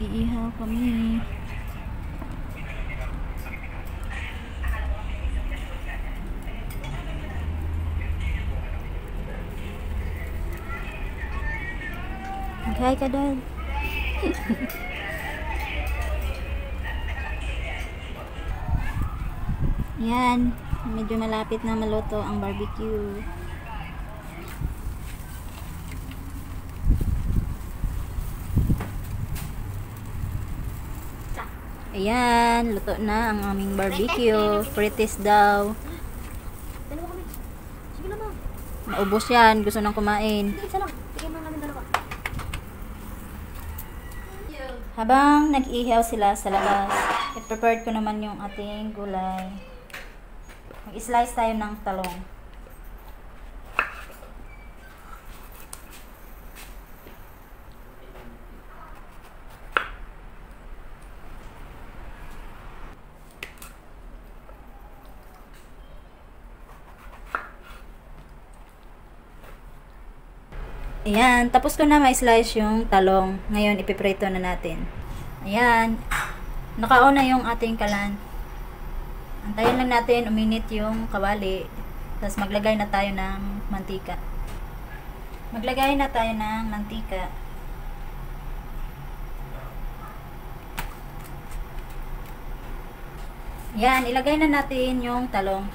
Mag-iihaw kami. Mag-hi ka doon. Yan. Medyo malapit na maluto ang barbecue. Ayan, luto na ang aming barbecue. Frites daw. Naubos yan. Gusto nang kumain. Habang nag-ihaw sila sa labas, i-prepared ko naman yung ating gulay. Mag-slice tayo ng talong. Ayan, tapos ko na ma-slice yung talong. Ngayon, ipiprito na natin. Ayan, nakauna yung ating kalan. Antayin lang natin, uminit yung kawali. Tapos maglagay na tayo ng mantika. Maglagay na tayo ng mantika. Ayan, ilagay na natin yung talong.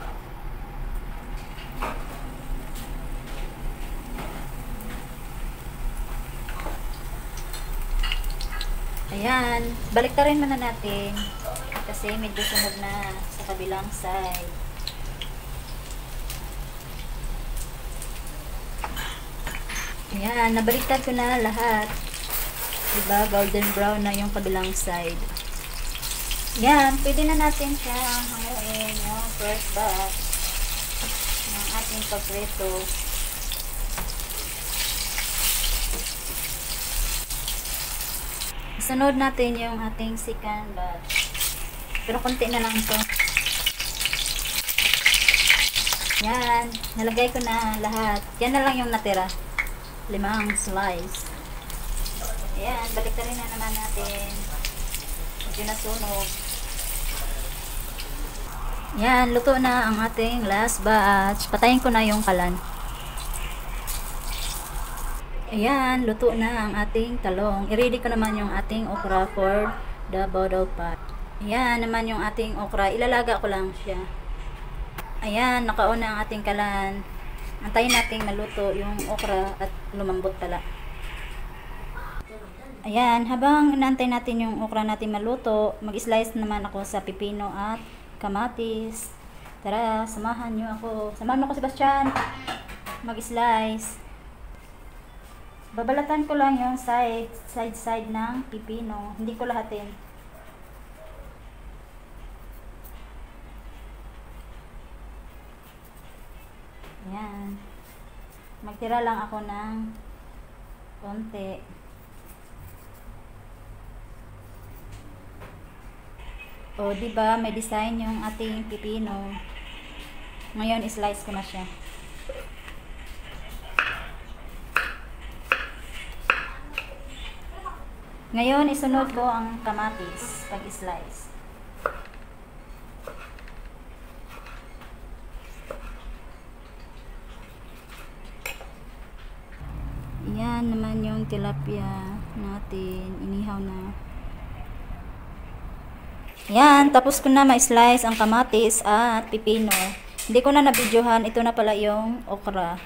Ayan, baliktarin muna natin kasi medyo sunog na sa kabilang side. Ayan, nabaliktad ko na lahat. Diba, golden brown na yung kabilang side. Ayan, pwede na natin siya hanguin yung first batch ng ating paprito. Sunod natin yung ating second batch. Pero konti na lang ito. Yan. Nalagay ko na lahat. Yan na lang yung natira. 5 slice. Ayan. Baliktarin na naman natin. Medyo nasunog. Yan. Luto na ang ating last batch. Patayin ko na yung kalan. Ayan, luto na ang ating talong. I-ready ko naman yung ating okra for the boiled pot. Ayan naman yung ating okra. Ilalaga ko lang siya. Ayan, nakauna ang ating kalan. Antayin natin maluto yung okra at lumambot pala. Ayan, habang inaantay natin yung okra natin maluto, mag-slice naman ako sa pipino at kamatis. Tara, samahan nyo ako. Samahan mo ako, Sebastian. Mag-slice. Babalatan ko lang yung side ng pipino. Hindi ko lahatin. Ayan. Magtira lang ako ng konti. O, diba, may design yung ating pipino. Ngayon, slice ko na siya. Ngayon, isunod ko ang kamatis pag-slice. Yan naman yung tilapia natin. Inihaw na. Yan, tapos ko na ma-slice ang kamatis at pipino. Hindi ko na nabidyohan. Ito na pala yung okra.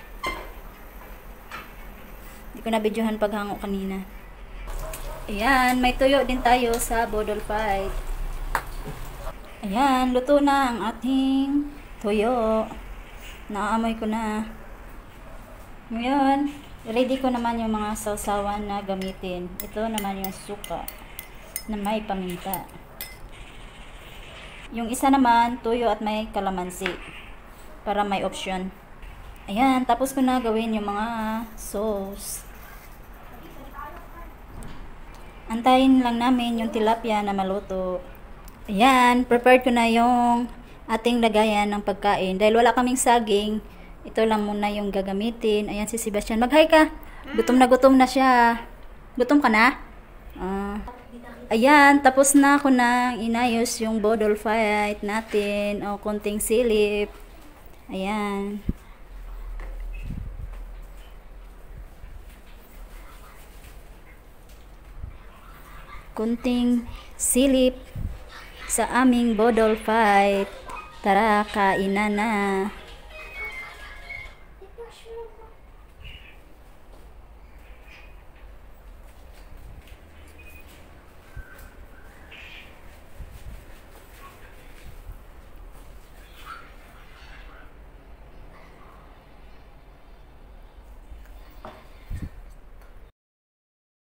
Hindi ko nabidyohan paghango kanina. Ayan, may tuyo din tayo sa bodol fight. Ayan, luto na ang ating tuyo. Naamoy ko na. Ngayon, ready ko naman yung mga sausawan na gamitin. Ito naman yung suka na may paminta. Yung isa naman, tuyo at may kalamansi. Para may option. Ayan, tapos ko na gawin yung mga sauce. Antayin lang namin yung tilapia na maluto. Ayan, prepared ko na yung ating lagayan ng pagkain. Dahil wala kaming saging, ito lang muna yung gagamitin. Ayan si Sebastian. Mag-hi ka. Gutom na siya. Gutom ka na? Ayan, tapos na ako nang inayos yung bodol fight natin. O, konting silip. Ayan. Konting silip sa aming bodol fight. Tara, kainan na.